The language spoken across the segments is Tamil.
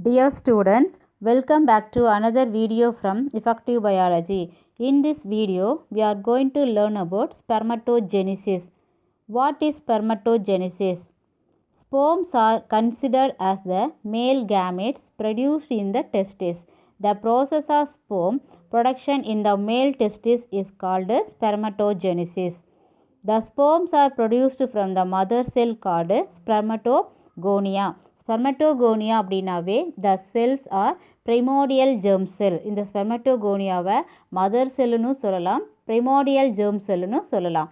Dear students, welcome back to another video from Effective Biology. In this video, we are going to learn about spermatogenesis. What is spermatogenesis? Sperms are considered as the male gametes produced in the testes. The process of sperm production in the male testis is called spermatogenesis. The sperms are produced from the mother cell called spermatogonia. Spermatogonia அப்படின்னாவே the cells are primordial germ cell. இந்த ஸ்பெர்மட்டோகோனியாவை மதர் செல்லுன்னு சொல்லலாம், primordial germ cellனு சொல்லலாம்.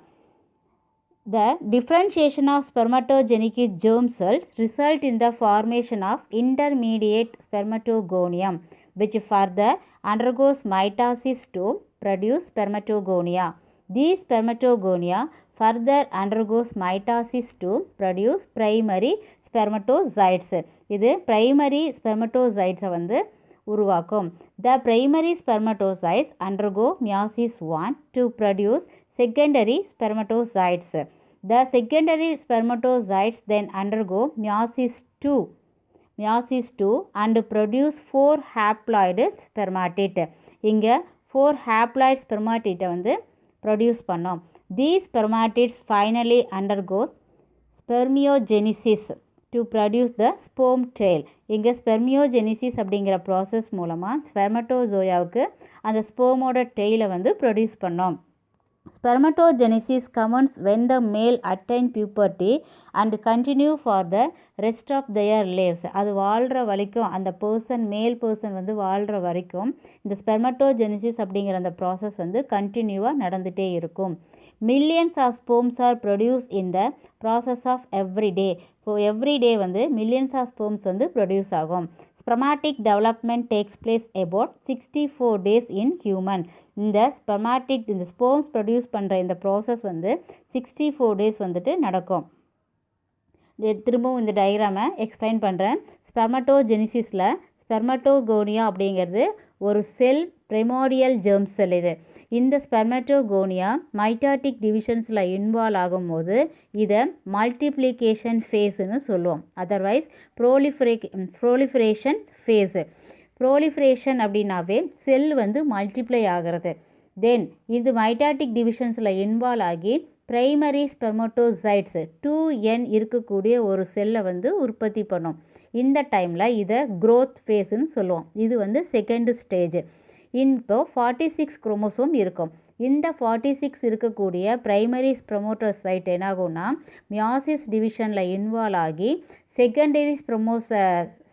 The differentiation of spermatogenic germ cells result in the formation of intermediate spermatogonium, which further undergoes mitosis to produce spermatogonia. These spermatogonia further undergoes mitosis to produce primary spermatozoites. இது primary spermatozoites வந்து உருவாக்கும். The primary spermatozoites undergo meiosis 1 to produce secondary spermatozoites. The secondary spermatozoites then undergo meiosis 2 and produce 4 haploid spermatid. இங்க 4 haploid spermatid வந்து produce பண்ணோம். These spermatids finally undergoes spermiogenesis to produce the sperm tail. இங்கே ஸ்பெர்மியோஜெனிசிஸ் அப்படிங்கிற ப்ராசஸ் மூலமாக ஸ்பெர்மட்டோசோயாவுக்கு அந்த ஸ்பெர்மோட டெய்லை வந்து ப்ரொடியூஸ் பண்ணோம். Spermatogenesis commences when the male attain puberty and continue for the rest of their lives. அது வாழ்கிற வரைக்கும் அந்த மேல் பர்சன் வந்து வாழ்கிற வரைக்கும் இந்த ஸ்பெர்மட்டோஜெனிசிஸ் அப்படிங்கிற அந்த ப்ராசஸ் வந்து கண்டினியூவாக நடந்துகிட்டே இருக்கும். Millions of sperms are produced in the process of every day. So everyday வந்து மில்லியன்ஸ் ஆஃப் ஸ்பெர்ம்ஸ் வந்து ப்ரொடியூஸ் ஆகும். Spermatic development takes place about 64 days in human. இந்த ஸ்பெர்ம்ஸ் ப்ரொடியூஸ் பண்ணுற இந்த ப்ராசஸ் வந்து 64 days வந்துட்டு நடக்கும். திரும்பவும் இந்த டயக்ராமை எக்ஸ்பிளைன் பண்ணுறேன். ஸ்பெர்மட்டோஜெனிசிஸில் ஸ்பெர்மட்டோகோனியா அப்படிங்கிறது ஒரு செல் பிரைமோடியல் ஜெர்ம் செல். இது இந்த ஸ்பெர்மட்டோகோனியா மைட்டாட்டிக் டிவிஷன்ஸில் இன்வால்வ் ஆகும்போது இதை மல்டிப்ளிகேஷன் ஃபேஸ்ன்னு சொல்லுவோம். Otherwise proliferation phase. ப்ரோலிஃபரேஷன் அப்படின்னாவே செல் வந்து மல்டிப்ளை ஆகிறது. தென் இது மைட்டாட்டிக் டிவிஷன்ஸில் இன்வால்வ் ஆகி பிரைமரி ஸ்பெர்மட்டோசைட்ஸ் 2n இருக்கக்கூடிய ஒரு செல்லை வந்து உற்பத்தி பண்ணும். இந்த டைமில் இதை க்ரோத் ஃபேஸுன்னு சொல்லுவோம். இது வந்து செகண்ட் ஸ்டேஜ். இப்போ 46 குரோமோசோம் இருக்கும். இந்த 46 இருக்கக்கூடிய பிரைமரி ஸ்பெர்மட்டோசைட் என்னாகும்னா மியாசிஸ் டிவிஷனில் இன்வால்வ் ஆகி செகண்டரி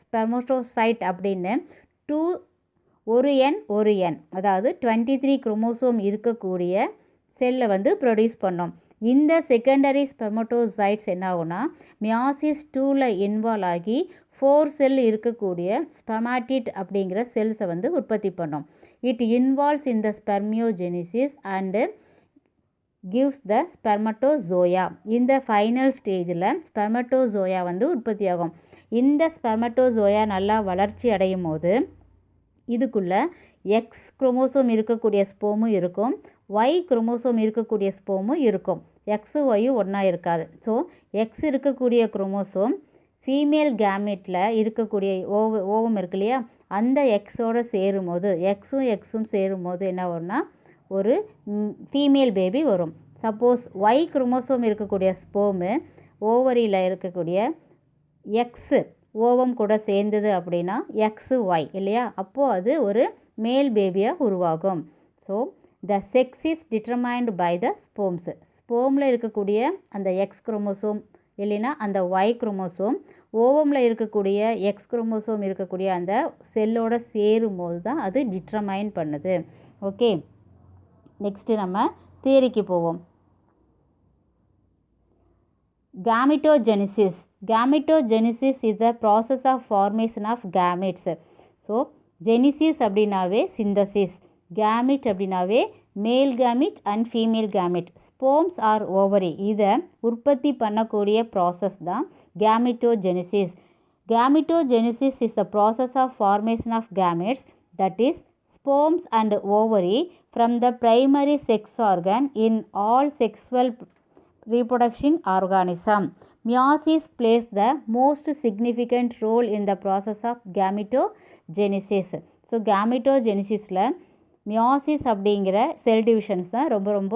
ஸ்பெர்மட்டோசைட் அப்படின்னு ஒரு எண் அதாவது 23 குரோமோசோம் இருக்கக்கூடிய செல்லை வந்து ப்ரொடியூஸ் பண்ணோம். இந்த செகண்டரி ஸ்பெர்மட்டோசைட்ஸ் என்னாகும்னா மியாசிஸ் 2ல் இன்வால்வ் ஆகி 4 செல் இருக்கக்கூடிய ஸ்பெர்மாட்டிட் அப்படிங்கிற செல்ஸை வந்து உற்பத்தி பண்ணோம். It involves in the spermiogenesis and gives the spermatozoa. இந்த ஃபைனல் ஸ்டேஜில் ஸ்பெர்மட்டோசோயா வந்து உற்பத்தி ஆகும். இந்த ஸ்பெர்மட்டோசோயா நல்லா வளர்ச்சி அடையும் போது இதுக்குள்ளே எக்ஸ் குரோமோசோம் இருக்கக்கூடிய ஸ்பெர்மும் இருக்கும், ஒய் குரோமோசோம் இருக்கக்கூடிய ஸ்பெர்மும் இருக்கும். எக்ஸும் ஒய்யும் ஒன்றா இருக்காது. ஸோ எக்ஸ் இருக்கக்கூடிய குரோமோசோம் ஃபீமேல் கேமெட்டில் இருக்கக்கூடிய ஓவம் இருக்கு இல்லையா, அந்த எக்ஸோடு சேரும்போது எக்ஸும் சேரும்போது என்ன வரும்னா ஒரு ஃபீமேல் பேபி வரும். சப்போஸ் ஒய் குரோமோசோம் இருக்கக்கூடிய ஸ்பெர்மு ஓவரியில் இருக்கக்கூடிய எக்ஸு ஓவம் கூட சேர்ந்தது அப்படின்னா எக்ஸு ஒய் இல்லையா, அப்போது அது ஒரு மேல் பேபியாக உருவாகும். So the sex is determined by the ஸ்பெர்மில் இருக்கக்கூடிய அந்த எக்ஸ் குரோமோசோம் இல்லைன்னா அந்த ஒய் குரோமோசோம் ஓவமில் இருக்கக்கூடிய எக்ஸ் குரோமோசோம் இருக்கக்கூடிய அந்த செல்லோடு சேரும்போது தான் அது டிட்டர்மைன் பண்ணுது. ஓகே, நெக்ஸ்ட்டு நம்ம தியரிக்கு போவோம். Gametogenesis. Gametogenesis is the process of formation of gametes. So genesis அப்படின்னாவே சிந்தசிஸ், கேமிட் அப்படின்னாவே male gamete and female gamete, sperms or ovary, இதை உற்பத்தி பண்ணக்கூடிய ப்ராசஸ் தான் gametogenesis. Gametogenesis is the process of formation of gametes, that is sperms and ovary from the primary sex organ in all sexual reproducing organism. Meiosis plays the most significant role in the process of gametogenesis. So gametogenesisல மியாசிஸ் அப்படிங்கிற செல் டிவிஷன்ஸ் தான் ரொம்ப ரொம்ப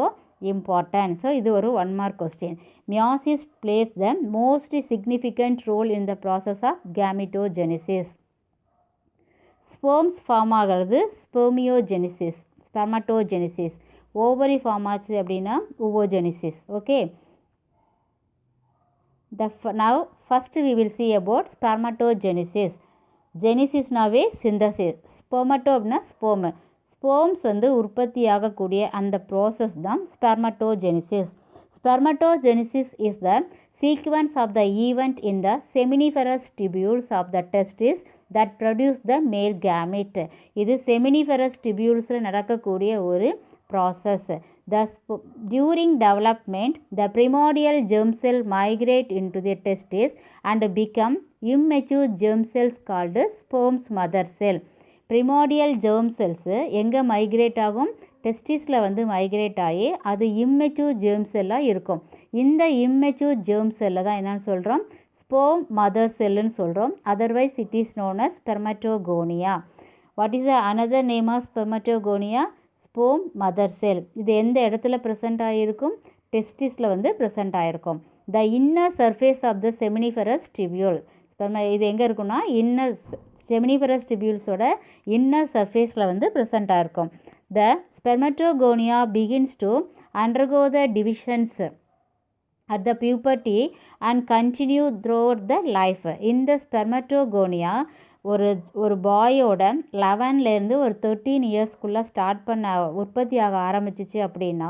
இம்பார்ட்டன்ட். ஸோ இது ஒரு 1 mark question. Meiosis plays the most significant role in the process of gametogenesis. Sperms form ஆகிறது ஸ்பெர்மியோஜெனிசிஸ், ஸ்பெர்மட்டோஜெனிசிஸ். ஓவரி ஃபார்ம் ஆச்சு அப்படின்னா oogenesis. Okay, now first we will see about spermatogenesis. ஜெனிசிஸ்னாவே சிந்தசிஸ். ஸ்பெர்மட்டோ அப்படின்னா ஸ்பெர்ம்ஸ் வந்து உற்பத்தி ஆகக்கூடிய அந்த ப்ராசஸ் தான் spermatogenesis. Spermatogenesis is the sequence of the event in the seminiferous tubules of the testis that produce the male gamete. இது seminiferous tubulesல நடக்கக்கூடிய ஒரு process. During development, the primordial germ cell migrate into the testis and become immature germ cells called sperm's mother cell. Primordial germ cells எங்கே மைக்ரேட் ஆகும்? டெஸ்டிஸில் வந்து மைக்ரேட் ஆகி அது இம்மெச்சூர் ஜெர்ம் செல்லாக இருக்கும். இந்த இம்மெச்சூர் ஜெர்ம் செல்லை தான் என்னன்னு சொல்கிறோம்? ஸ்பெர்ம் மதர் செல்லுன்னு சொல்கிறோம். Otherwise it is known as spermatogonia. What is another name of spermatogonia? Sperm mother cell. இது எந்த இடத்துல ப்ரெசென்ட் ஆகியிருக்கும்? டெஸ்டிஸில் வந்து ப்ரெசென்ட் ஆகிருக்கும். The inner surface of the seminiferous tubule. இது எங்கே இருக்குன்னா இன்னர் செமினிஃபெரஸ் டிபியூல்ஸோட இன்னர் சர்ஃபேஸில் வந்து ப்ரெசென்ட் ஆகிருக்கும். The spermatogonia begins to undergo the divisions at the puberty and continue throughout the life. இந்த ஸ்பெர்மட்டோகோனியா ஒரு பாயோட 11லேருந்து ஒரு 13 இயர்ஸ்க்குள்ளே ஸ்டார்ட் பண்ண உற்பத்தி ஆக ஆரம்பிச்சிச்சு அப்படின்னா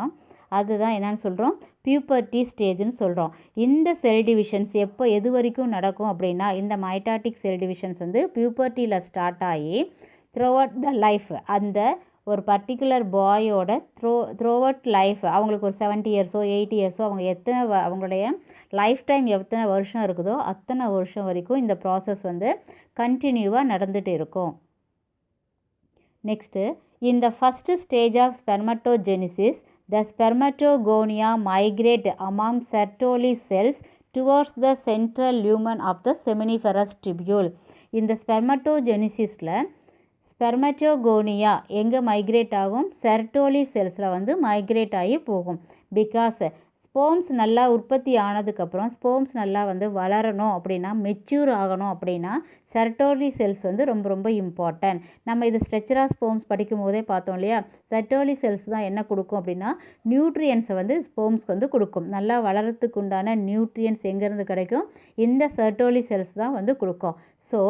அதுதான் என்னன்னு சொல்கிறோம்? பியூபர்ட்டி ஸ்டேஜ்னு சொல்கிறோம். இந்த செல் டிவிஷன்ஸ் எப்போ எது வரைக்கும் நடக்கும் அப்படின்னா இந்த மைட்டாட்டிக் செல் டிவிஷன்ஸ் வந்து பியூபர்ட்டியில் ஸ்டார்ட் ஆகி த்ரூஅவுட் த லைஃப், அந்த ஒரு பர்டிகுலர் பாயோட த்ரூஅவுட் லைஃப், அவங்களுக்கு ஒரு 70 இயர்ஸோ 80 இயர்ஸோ அவங்க அவங்களுடைய லைஃப் டைம் எத்தனை வருஷம் இருக்குதோ அத்தனை வருஷம் வரைக்கும் இந்த ப்ராசஸ் வந்து கண்டினியூவாக நடந்துகிட்டு இருக்கும். Next, in the first stage of spermatogenesis, the spermatogonia migrate among Sertoli cells towards the central lumen of the seminiferous tubule. இந்த ஸ்பெர்மட்டோஜெனிசிஸில் ஸ்பெர்மட்டோகோனியா எங்கே மைக்ரேட் ஆகும்? செர்டோலி செல்ஸில் வந்து மைக்ரேட் ஆகி போகும். பிகாஸ் ஸ்பெர்ம்ஸ் நல்லா உற்பத்தி ஆனதுக்கப்புறம் ஸ்பெர்ம்ஸ் நல்லா வந்து வளரணும் அப்படின்னா, மெச்சூர் ஆகணும் அப்படின்னா செர்டோலி செல்ஸ் வந்து ரொம்ப ரொம்ப இம்பார்ட்டன்ட். நம்ம இது ஸ்ட்ரக்சர் ஆஃப் ஸ்பெர்ம்ஸ் படிக்கும் போதே பார்த்தோம் இல்லையா? செர்டோலி செல்ஸ் தான் என்ன கொடுக்கும் அப்படின்னா நியூட்ரியன்ஸை வந்து ஸ்பெர்ம்ஸ்க்கு வந்து கொடுக்கும். நல்லா வளரத்துக்கு உண்டான நியூட்ரியன்ஸ் எங்கேருந்து கிடைக்கும்? இந்த செர்டோலி செல்ஸ் தான் வந்து கொடுக்கும். So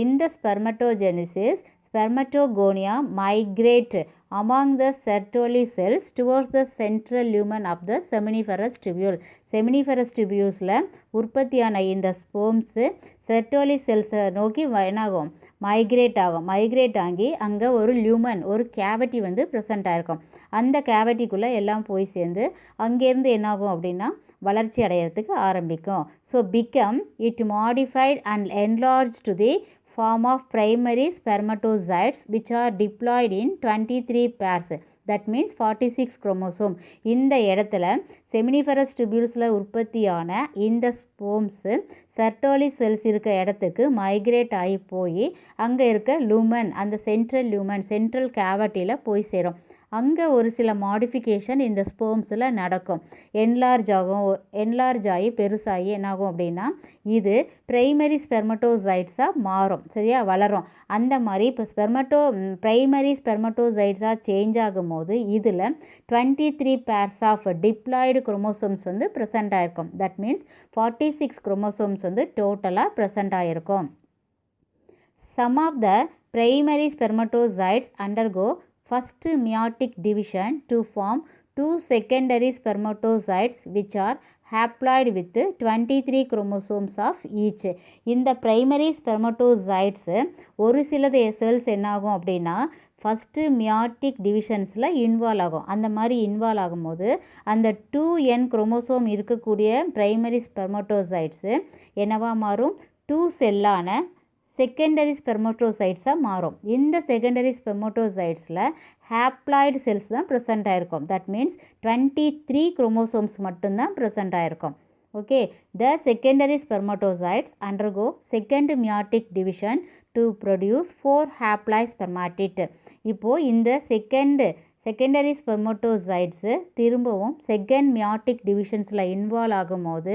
in the spermatogenesis, spermatogonia migrate among the Sertoli cells towards the central lumen of the seminiferous tubule. Seminiferous tubulesல உற்பத்தியான இந்த ஸ்பெர்ம்ஸு செர்டோலி செல்ஸை நோக்கி என்னாகும்? மைக்ரேட் ஆகும். மைக்ரேட் ஆகி அங்கே ஒரு லியூமன், ஒரு கேவிட்டி வந்து ப்ரெசென்ட் ஆகிருக்கும். அந்த கேவிட்டிக்குள்ளே எல்லாம் போய் சேர்ந்து அங்கேருந்து என்னாகும் அப்படின்னா வளர்ச்சி அடையிறதுக்கு ஆரம்பிக்கும். So become it modified and enlarge to the form of primary spermatozoids which are diploid in 23 pairs. That means 46 chromosome. இந்த இடத்துல செமினிஃபெரஸ் டிபியூல்ஸில் உற்பத்தியான இந்த ஸ்பெர்ம்ஸு செர்டோலி செல்ஸ் இருக்க இடத்துக்கு மைக்ரேட் ஆகி போய் அங்கே இருக்க லூமன், அந்த சென்ட்ரல் லூமன், சென்ட்ரல் கேவிட்டியில் போய் சேரும். அங்கே ஒரு சில மாடிஃபிகேஷன் இந்த ஸ்பெர்ம்ஸில் நடக்கும். என்லார்ஜ் ஆகி பெருசாகி என்னாகும் அப்படின்னா இது பிரைமரி ஸ்பெர்மட்டோசைட்ஸாக மாறும். சரியா? வளரும். அந்த மாதிரி இப்போ பிரைமரி ஸ்பெர்மட்டோசைட்ஸாக சேஞ்ச் ஆகும்போது இதில் 23 பேர்ஸ் ஆஃப் டிப்ளாய்டு குரோமோசோம்ஸ் வந்து ப்ரெசென்ட் ஆகிருக்கும். தட் மீன்ஸ் 46 குரோமோசோம்ஸ் வந்து டோட்டலாக ப்ரெசென்ட் ஆகிருக்கும். Some of the primary spermatozoids undergo first meiotic division to form 2 secondary spermatozoids which are haploid with 23 chromosomes of each. இந்த primary spermatozoids ஒரு சிலது செல்ஸ் என்னாகும் அப்படின்னா ஃபஸ்ட்டு மியாட்டிக் டிவிஷன்ஸில் இன்வால்வ் ஆகும். அந்த மாதிரி இன்வால்வ் ஆகும்போது அந்த 2n குரோமோசோம் இருக்கக்கூடிய பிரைமரி ஸ்பெர்மட்டோசைட்ஸு என்னவா மாறும்? 2 செல்லான செகண்டரி ஸ்பெர்மட்டோசைட்ஸாக மாறும். இந்த செகண்டரி ஸ்பெர்மட்டோசைட்ஸில் ஹேப்ளாய்டு செல்ஸ் தான் ப்ரெசென்ட் ஆகிருக்கும். தட் மீன்ஸ் 23 குரோமோசோம்ஸ் மட்டும்தான் ப்ரெசென்ட் ஆகிருக்கும். Okay, the secondary spermatozoites undergo second meiotic division to produce 4 haploid spermatid. இப்போது இந்த செகண்டரி ஸ்பெர்மட்டோசைட்ஸு திரும்பவும் செகண்ட் மியாட்டிக் டிவிஷன்ஸில் இன்வால்வ் ஆகும் போது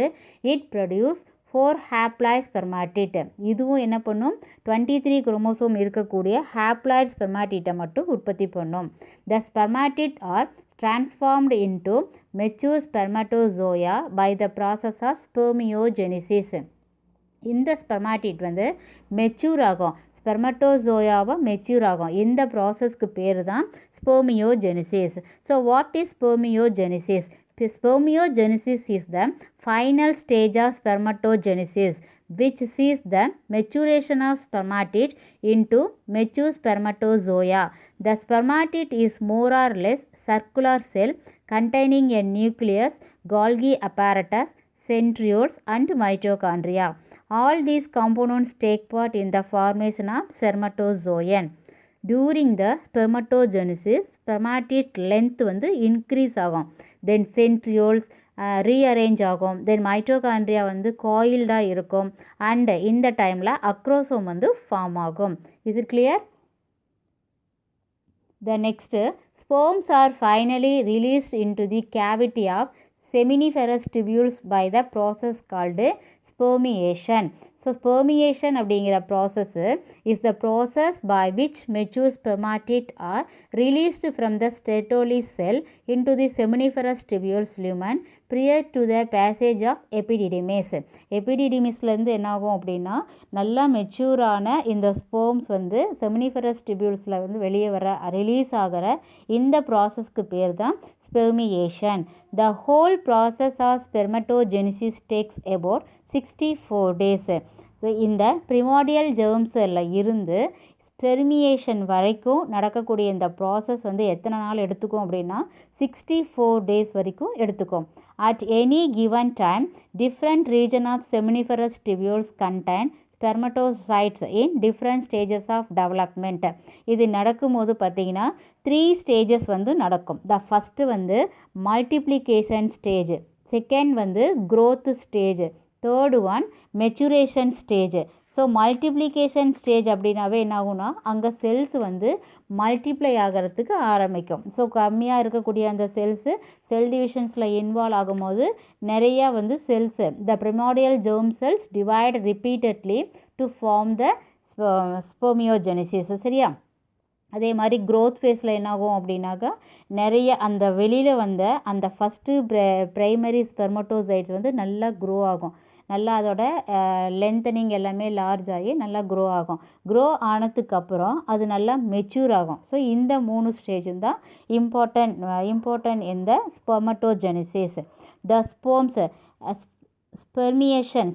இட் ப்ரொடியூஸ் 4 ஹேப்ளாய்ட் ஸ்பெர்மாட்டிட். இதுவும் என்ன பண்ணும், 23 குரோமோசோம் இருக்கக்கூடிய ஹேப்ளாய்ட் ஸ்பெர்மாட்டிட்டை மட்டும் உற்பத்தி பண்ணும். த ஸ்பெர்மாட்டிட் R transformed into mature spermatozoa by the process of spermiogenesis. இந்த ஸ்பெர்மாட்டிட் வந்து மெச்சூர் ஆகும், ஸ்பெர்மட்டோசோயாவை மெச்சூர் ஆகும். இந்த ப்ராசஸ்க்கு பேர் தான் spermiogenesis. So what is spermiogenesis? Spermiogenesis is the final stage of spermatogenesis, which sees the maturation of spermatid into mature spermatozoa. The spermatid is more or less circular cell containing a nucleus, Golgi apparatus, centrioles and mitochondria. All these components take part in the formation of spermatozoan. During the spermatogenesis, spermatid length வந்து increase ஆகும், then centrioles ரீஅரேஞ்ச் ஆகும், தென் மைட்டோகாண்ட்ரியா வந்து காயில்டாக இருக்கும், அண்ட் இந்த டைமில் அக்ரோசோம் வந்து ஃபார்ம் ஆகும். Is it clear? The next, sperms are finally released into the cavity of seminiferous tubules by the process called spermiation. So spermiation அப்படிங்கிற process is the process by which mature spermatid are released from the Sertoli cell into the seminiferous tubules lumen prior to the passage of epididymis. எபிடிடிமிஸ்லேருந்து என்ன ஆகும் அப்படின்னா, நல்லா மெச்சூரான இந்த ஸ்பெர்ம்ஸ் வந்து செமினிஃபரஸ் டிபியூல்ஸில் வந்து வெளியே ரிலீஸ் ஆகிற இந்த ப்ராசஸ்க்கு பேர் தான் ஸ்பெர்மியேஷன். The whole process of spermatogenesis takes about 64 days. So இந்த ப்ரிமார்டியல் ஜெர்ம்ஸில் இருந்து ஸ்பெர்மியேஷன் வரைக்கும் நடக்கக்கூடிய இந்த ப்ராசஸ் வந்து எத்தனை நாள் எடுத்துக்கும் அப்படின்னா 64 days வரைக்கும் எடுத்துக்கும். At any given time, different region of seminiferous tubules contain spermatocytes in different stages of development. இது நடக்கும்போது பார்த்தீங்கன்னா 3 stages வந்து நடக்கும். The first வந்து multiplication stage, second வந்து growth stage, third one maturation stage. So multiplication stage அப்படின்னாவே என்ன ஆகும்னா, அங்கே செல்ஸ் வந்து மல்டிப்ளை ஆகிறதுக்கு ஆரம்பிக்கும். ஸோ கம்மியாக இருக்கக்கூடிய அந்த செல்ஸு செல் டிவிஷன்ஸில் இன்வால்வ் ஆகும்போது நிறையா வந்து cells the primordial germ cells divide repeatedly to form the spermiogenesis. சரியா? அதே மாதிரி க்ரோத் ஃபேஸில் என்னாகும் அப்படின்னாக்கா, நிறைய அந்த வெளியில் வந்த அந்த ஃபஸ்ட்டு ப்ரைமரி ஸ்பெர்மட்டோசைட்ஸ் வந்து நல்லா க்ரோ ஆகும், நல்லா அதோட லென்த்தனிங் எல்லாமே லார்ஜ் ஆகி நல்லா க்ரோ ஆகும். க்ரோ ஆனதுக்கப்புறம் அது நல்லா மெச்சூர் ஆகும். ஸோ இந்த 3 ஸ்டேஜும் தான் இம்பார்ட்டன்ட் இந்த ஸ்பெர்மட்டோஜெனிசிஸ். த ஸ்பெர்ம்ஸ் ஸ்பெர்மியேஷன்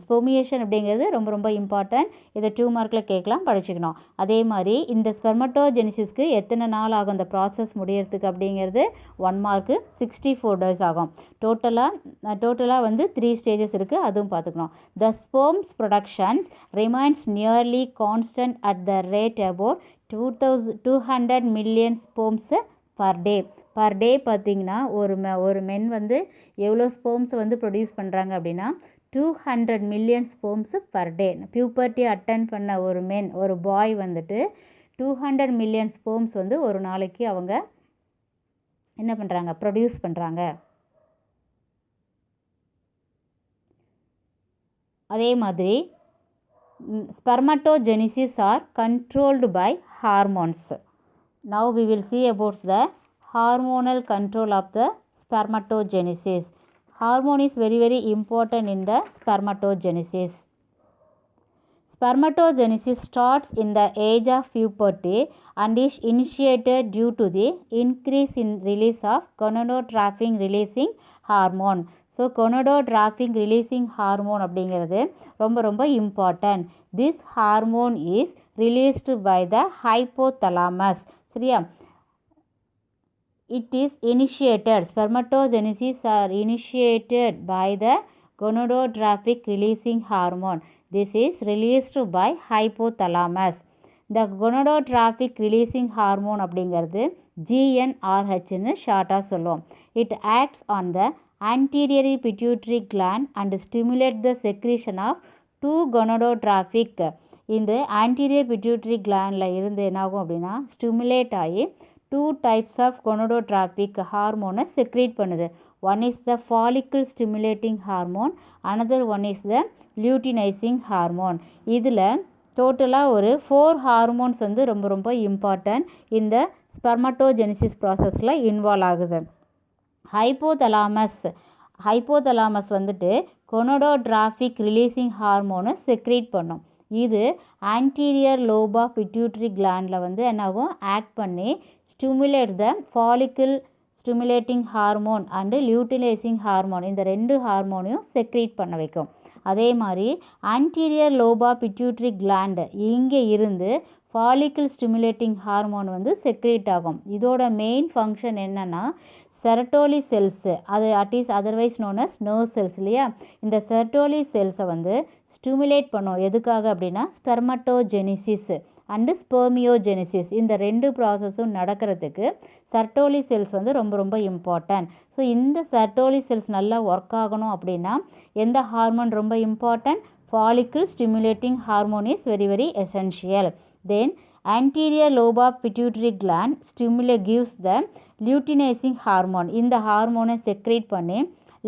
அப்படிங்கிறது ரொம்ப ரொம்ப இம்பார்ட்டன்ட். இதை 2 மார்க்கில் கேட்கலாம், படிச்சுக்கணும். அதே மாதிரி இந்த ஸ்பெர்மட்டோஜெனிசிஸ்க்கு எத்தனை நாள் ஆகும் இந்த ப்ராசஸ் முடியறதுக்கு அப்படிங்கிறது 1 மார்க்கு 64 days ஆகும். டோட்டலாக வந்து 3 ஸ்டேஜஸ் இருக்குது, அதுவும் பார்த்துக்கணும். The sperms productions remains nearly constant at the rate about 200 million sperms per day பார்த்திங்கன்னா ஒரு மென் வந்து எவ்வளோ ஸ்பெர்ம்ஸை வந்து ப்ரொடியூஸ் பண்ணுறாங்க அப்படின்னா 200 million sperms per day. Puberty attain பண்ண ஒரு பாய் வந்துட்டு 200 million ஸ்பெர்ம்ஸ் வந்து ஒரு நாளைக்கு அவங்க என்ன பண்ணுறாங்க, ப்ரொடியூஸ் பண்ணுறாங்க. அதே மாதிரி spermatogenesis are controlled by hormones. Now we will see about the hormonal control of the spermatogenesis. Hormone is very very important in the spermatogenesis. Spermatogenesis starts in the age of puberty and is initiated due to the increase in release of gonadotropin releasing hormone. So gonadotropin releasing hormone அப்படிங்கிறது ரொம்ப ரொம்ப important. This hormone is released by the hypothalamus. சரியா? It is initiated, spermatogenesis are initiated by the gonadotropin releasing hormone. This is released by hypothalamus. The gonadotropin releasing hormone அப்படிங்கிறது GnRH ன்னு ஷார்ட்டாக சொல்லுவோம். It acts on the anterior pituitary gland and stimulate the secretion of 2 gonadotrophic. இந்த anterior pituitary glandல இருந்து என்னாகும் அப்படின்னா ஸ்டிமுலேட் ஆகி 2 types of gonadotrophic ஹார்மோனை செக்ரேட் பண்ணுது. One is the follicle stimulating hormone, another one is the luteinizing hormone. இதில் டோட்டலாக ஒரு 4 ஹார்மோன்ஸ் வந்து ரொம்ப ரொம்ப இம்பார்ட்டன்ட் இந்த ஸ்பெர்மட்டோஜெனிசிஸ் ப்ராசஸில் இன்வால்வ் ஆகுது. ஹைப்போதலாமஸ் வந்துட்டு கொனடோட்ராஃபிக் ரிலீசிங் ஹார்மோனை செக்ரேட் பண்ணும். இது ஆன்டீரியர் லோப் ஆஃப் பிட்யூட்ரி கிளாண்டில் வந்து என்னாகும் ஆக்ட் பண்ணி stimulate the follicle stimulating hormone and luteinizing hormone இந்த 2 ஹார்மோனையும் செக்ரேட் பண்ண வைக்கும். அதே மாதிரி anterior lobe of pituitary gland இங்கே இருந்து ஃபாலிக்கிள் ஸ்டிமுலேட்டிங் ஹார்மோன் வந்து செக்ரேட் ஆகும். இதோட மெயின் ஃபங்க்ஷன் என்னென்னா செரட்டோலி செல்ஸு, அது atleast otherwise known as nerve cells இல்லையா, இந்த செரட்டோலி செல்ஸை வந்து ஸ்டிமுலேட் பண்ணும். எதுக்காக அப்படின்னா ஸ்பெர்மட்டோஜெனிசிஸ் அண்டு ஸ்பெர்மியோஜெனிசிஸ் இந்த 2 ப்ராசஸும் நடக்கிறதுக்கு செரட்டோலி செல்ஸ் வந்து ரொம்ப ரொம்ப இம்பார்ட்டன்ட். ஸோ இந்த செரட்டோலி செல்ஸ் நல்லா ஒர்க் ஆகணும் அப்படின்னா எந்த ஹார்மோன் ரொம்ப important? Follicle stimulating hormone is very very essential. Then anterior lobe of pituitary gland gives the luteinizing hormone. இந்த ஹார்மோனை செக்ரேட் பண்ணி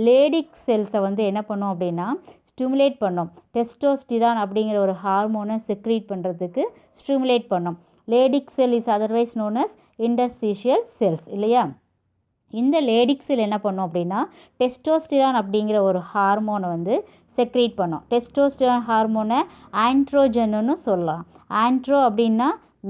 லேடிக் செல்ஸை வந்து என்ன பண்ணும் அப்படின்னா ஸ்டிமுலேட் பண்ணும். டெஸ்டோஸ்டிரான் அப்படிங்கிற ஒரு ஹார்மோனை செக்ரேட் பண்ணுறதுக்கு ஸ்டிமுலேட் பண்ணும். Leydig cell is otherwise known as interstitial cells இல்லையா. இந்த லேடிக் செல் என்ன பண்ணும் அப்படின்னா டெஸ்டோஸ்டிரான் அப்படிங்கிற ஒரு ஹார்மோனை வந்து செக்ரேட் பண்ணும். டெஸ்டோஸ்டிரான் ஹார்மோனை ஆண்ட்ரோஜன்னு சொல்லலாம். ஆண்ட்ரோ அப்படின்னா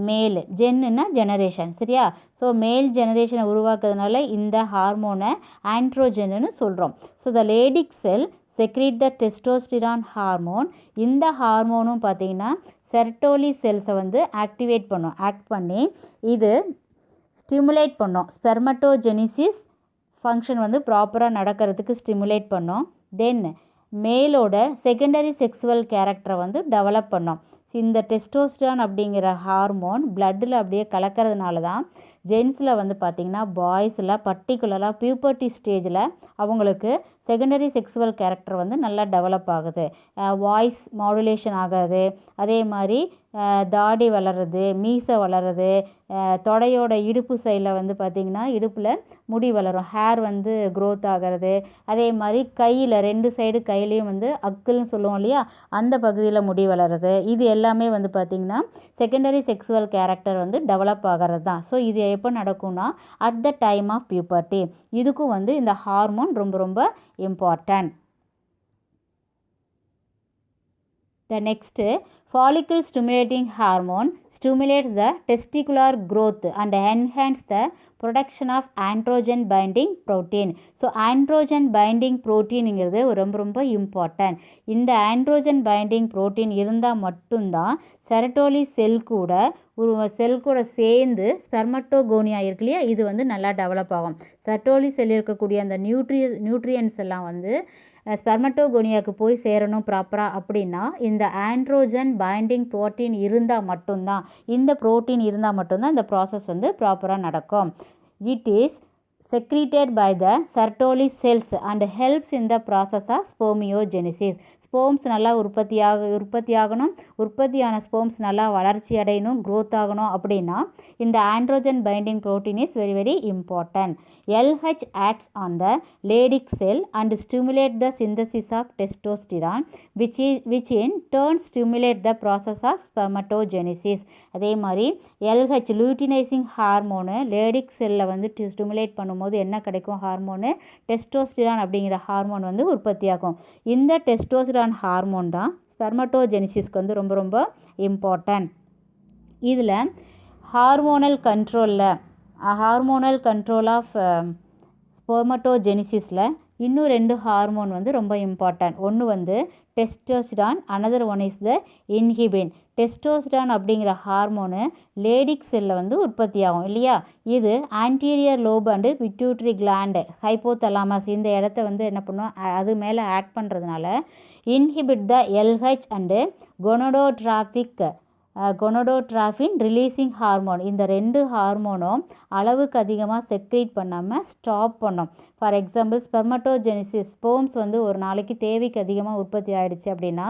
மேல், ஜென்னுன்னா ஜெனரேஷன் சரியா. ஸோ மேல் ஜெனரேஷனை உருவாக்குறதுனால இந்த ஹார்மோனை ஆண்ட்ரோஜன்னு சொல்கிறோம். So the Leydig sell secrete the testosterone hormone. இந்த ஹார்மோனும் பார்த்திங்கன்னா செரட்டோலி செல்ஸை வந்து ஆக்டிவேட் பண்ணும். ஆக்ட் பண்ணி இது ஸ்டிமுலேட் பண்ணும். ஸ்பெர்மட்டோஜெனிசிஸ் ஃபங்க்ஷன் வந்து ப்ராப்பராக நடக்கிறதுக்கு ஸ்டிமுலேட் பண்ணும். தென் மேலோட செகண்டரி செக்ஸுவல் கேரக்டரை வந்து டெவலப் பண்ணும். இந்த டெஸ்டோஸ்டிரான் அப்படிங்கிற ஹார்மோன் பிளட்டில் அப்படியே கலக்கிறதுனால தான் ஜென்ஸில் வந்து பார்த்திங்கன்னா பாய்ஸில் பர்டிகுலராக பியூபர்ட்டி ஸ்டேஜில் அவங்களுக்கு செகண்டரி செக்ஸுவல் கேரக்டர் வந்து நல்லா டெவலப் ஆகுது. வாய்ஸ் மாடுலேஷன் ஆகிறது, அதே மாதிரி தாடி வளர்கிறது, மீசை வளர்கிறது, தொடையோட இடுப்பு சைடில் வந்து பார்த்திங்கன்னா இடுப்பில் முடி வளரும், ஹேர் வந்து க்ரோத் ஆகிறது. அதே மாதிரி கையில் 2 சைடு கையிலையும் வந்து அக்குள்னு சொல்லுவோம் இல்லையா, அந்த பகுதியில் முடி வளருது. இது எல்லாமே வந்து பார்த்திங்கன்னா செகண்டரி செக்ஸுவல் கேரக்டர் வந்து டெவலப் ஆகிறது தான். ஸோ இது எப்போ நடக்கும்னா at the time of puberty. இதுக்கும் வந்து இந்த ஹார்மோன் ரொம்ப ரொம்ப important. The next follicle stimulating hormone stimulates the testicular growth and enhance the production of androgen binding protein. So androgen binding protein இங்கிறது ரொம்ப ரொம்ப இம்பார்ட்டன்ட். இந்த androgen binding protein இருந்தால் மட்டும்தான் செரட்டோலி செல் கூட சேர்ந்து ஸ்பெர்மட்டோகோனியா இருக்கு இல்லையா, இது வந்து நல்லா டெவலப் ஆகும். செரட்டோலி செல் இருக்கக்கூடிய அந்த நியூட்ரியன்ஸ் எல்லாம் வந்து ஸ்பெர்மட்டோகோனியாவுக்கு போய் சேரணும் ப்ராப்பராக அப்படின்னா இந்த ஆண்ட்ரோஜன் பைண்டிங் ப்ரோட்டீன் இருந்தால் மட்டும்தான், இந்த ப்ரோட்டீன் இருந்தால் மட்டும்தான் இந்த ப்ராசஸ் வந்து ப்ராப்பராக நடக்கும். It is secreted by the Sertoli cells and helps in the process of spermiogenesis. ஸ்போம்ஸ் நல்லா உற்பத்தியாகணும், உற்பத்தியான ஸ்போம்ஸ் நல்லா வளர்ச்சி அடையணும், க்ரோத் ஆகணும் அப்படின்னா இந்த androgen binding protein is very very important. LH acts on the Leydig cell and stimulate the synthesis of testosterone which in turn stimulate the process of spermatogenesis. அதே மாதிரி LH லூட்டினைசிங் ஹார்மோனு லேடிக் செல்லில் வந்து ஸ்டிமுலேட் பண்ணும்போது என்ன கிடைக்கும் ஹார்மோனு? டெஸ்டோஸ்டிரான் அப்படிங்கிற ஹார்மோன் வந்து உற்பத்தியாகும். இந்த டெஸ்டோஸ்டிரான் ஹார்மோன் தான் ஸ்பெர்மட்டோஜெனிசிஸ்க்கு வந்து ரொம்ப ரொம்ப இம்பார்ட்டன்ட். இதில் ஹார்மோனல் கண்ட்ரோல் ஆஃப் ஸ்பெர்மட்டோஜெனிசிஸில் இன்னும் 2 ஹார்மோன் வந்து ரொம்ப இம்பார்ட்டன்ட். ஒன்று வந்து testosterone, another one is the inhibin. Testosterone அப்படிங்கிற ஹார்மோனு லேடிக் செல்லில் வந்து உற்பத்தி ஆகும் இல்லையா. இது anterior lobe and pituitary gland hypothalamus இந்த இடத்த வந்து என்ன பண்ணும், அது மேலே ஆக்ட் பண்ணுறதுனால inhibit the LH and gonadotropic gonadotropin releasing hormone. இந்த 2 ஹார்மோனும் அளவுக்கு அதிகமாக செக்ரீட் பண்ணாமல் ஸ்டாப் பண்ணும். ஃபார் எக்ஸாம்பிள் ஸ்பெர்மட்டோஜெனிசிஸ், ஸ்போம்ஸ் வந்து ஒரு நாளைக்கு தேவைக்கு அதிகமாக உற்பத்தி ஆகிடுச்சு அப்படின்னா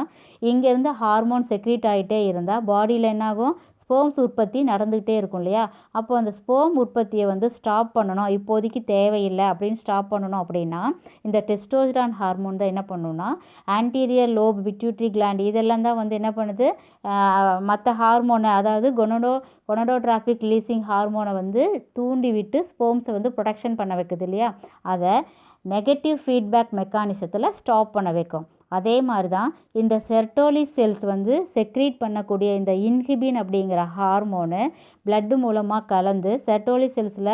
இங்கேருந்து ஹார்மோன் செக்ரீட் ஆகிட்டே இருந்தால் பாடியில் என்னாகும், ஸ்போம்ஸ் உற்பத்தி நடந்துக்கிட்டே இருக்கும் இல்லையா. அப்போ அந்த ஸ்போம் உற்பத்தியை வந்து ஸ்டாப் பண்ணணும், இப்போதைக்கு தேவையில்லை அப்படின்னு ஸ்டாப் பண்ணணும் அப்படின்னா இந்த டெஸ்டோஸ்டரான் ஹார்மோன் தான் என்ன பண்ணணும்னா ஆன்டீரியர் லோப் பிட்யூட்ரி கிளாண்ட் இதெல்லாம் தான் வந்து என்ன பண்ணுது, மற்ற ஹார்மோனை அதாவது கொனடோட்ராஃபிக் ரிலீசிங் ஹார்மோனை வந்து தூண்டி விட்டு ஸ்போம்ஸை வந்து ப்ரொடக்ஷன் பண்ண வைக்குது இல்லையா. அதை நெகட்டிவ் ஃபீட்பேக் மெக்கானிசத்தில் ஸ்டாப் பண்ண வைக்கும். அதே மாதிரி தான் இந்த செர்டோலி செல்ஸ் வந்து செக்ரீட் பண்ணக்கூடிய இந்த இன்ஹிபின் அப்படிங்கிற ஹார்மோனு பிளட்டு மூலமாக கலந்து செர்டோலி செல்ஸில்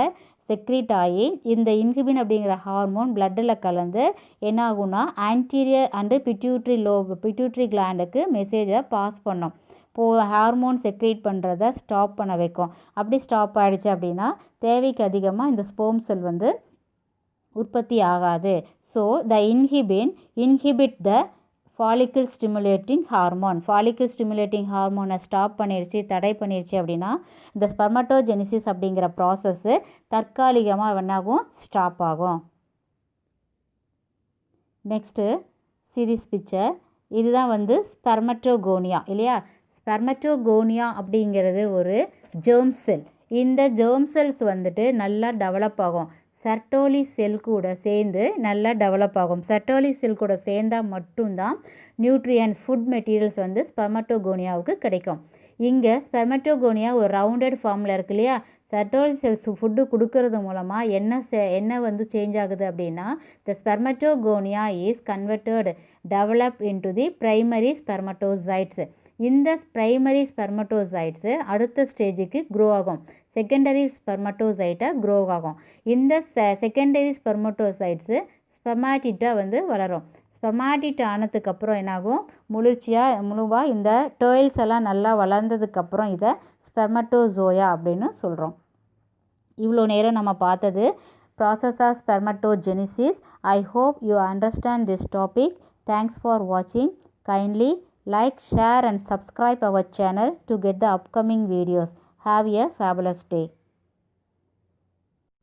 செக்ரீட் ஆகி இந்த இன்ஹிபின் அப்படிங்கிற ஹார்மோன் பிளட்டில் கலந்து என்ன ஆகும்னா ஆன்டீரியர் அண்டு பிட்யூட்ரி கிளாண்டுக்கு மெசேஜை பாஸ் பண்ணும். ஹார்மோன் செக்ரீட் பண்ணுறதை ஸ்டாப் பண்ண வைக்கும். அப்படி ஸ்டாப் ஆகிடுச்சு அப்படின்னா தேவைக்கு அதிகமாக இந்த ஸ்போம் செல் வந்து உற்பத்தி ஆகாது. So the inhibit the follicle stimulating ஹார்மோனை ஸ்டாப் பண்ணிடுச்சு, தடை பண்ணிடுச்சு அப்படின்னா இந்த ஸ்பெர்மட்டோஜெனிசிஸ் அப்படிங்கிற ப்ராசஸ்ஸு தற்காலிகமாக என்னாகும், ஸ்டாப் ஆகும். நெக்ஸ்ட்டு சீரிஸ் பிக்சர், இதுதான் வந்து ஸ்பெர்மட்டோகோனியா இல்லையா. ஸ்பெர்மட்டோகோனியா அப்படிங்கிறது ஒரு ஜெர்ம் செல். இந்த ஜெர்ம் செல்ஸ் வந்துட்டு நல்லா டெவலப் ஆகும். செர்டோலி செல் கூட சேர்ந்து நல்லா டெவலப் ஆகும். செர்டோலி செல் கூட சேர்ந்தால் மட்டும்தான் நியூட்ரியன்ஸ் ஃபுட் மெட்டீரியல்ஸ் வந்து ஸ்பெர்மட்டோகோனியாவுக்கு கிடைக்கும். இங்கே ஸ்பெர்மட்டோகோனியா ஒரு ரவுண்டட் ஃபார்மில் இருக்கு இல்லையா. செர்டோலி செல்ஸ் ஃபுட்டு கொடுக்கறது மூலமாக என்ன வந்து சேஞ்ச் ஆகுது அப்படின்னா the spermatogonia is developed into the primary spermatocytes. இந்த பிரைமரி ஸ்பெர்மட்டோசைட்ஸு அடுத்த ஸ்டேஜுக்கு க்ரோ ஆகும், செகண்டரி ஸ்பெர்மட்டோசைட்டாக க்ரோ ஆகும். இந்த செகண்டரி ஸ்பெர்மட்டோசைட்ஸு ஸ்பெர்மாட்டிட்டாக வந்து வளரும். ஸ்பெர்மாட்டிட் ஆனதுக்கப்புறம் என்னாகும், முழுவாக இந்த டேர்ல்ஸ் எல்லாம் நல்லா வளர்ந்ததுக்கப்புறம் இதை ஸ்பெர்மட்டோசோயா அப்படின்னு சொல்கிறோம். இவ்வளோ நேரம் நம்ம பார்த்தது process of spermatogenesis. I hope you understand this topic. Thanks for வாட்சிங். Kindly like, share and subscribe our channel to get the upcoming videos. Have a fabulous day.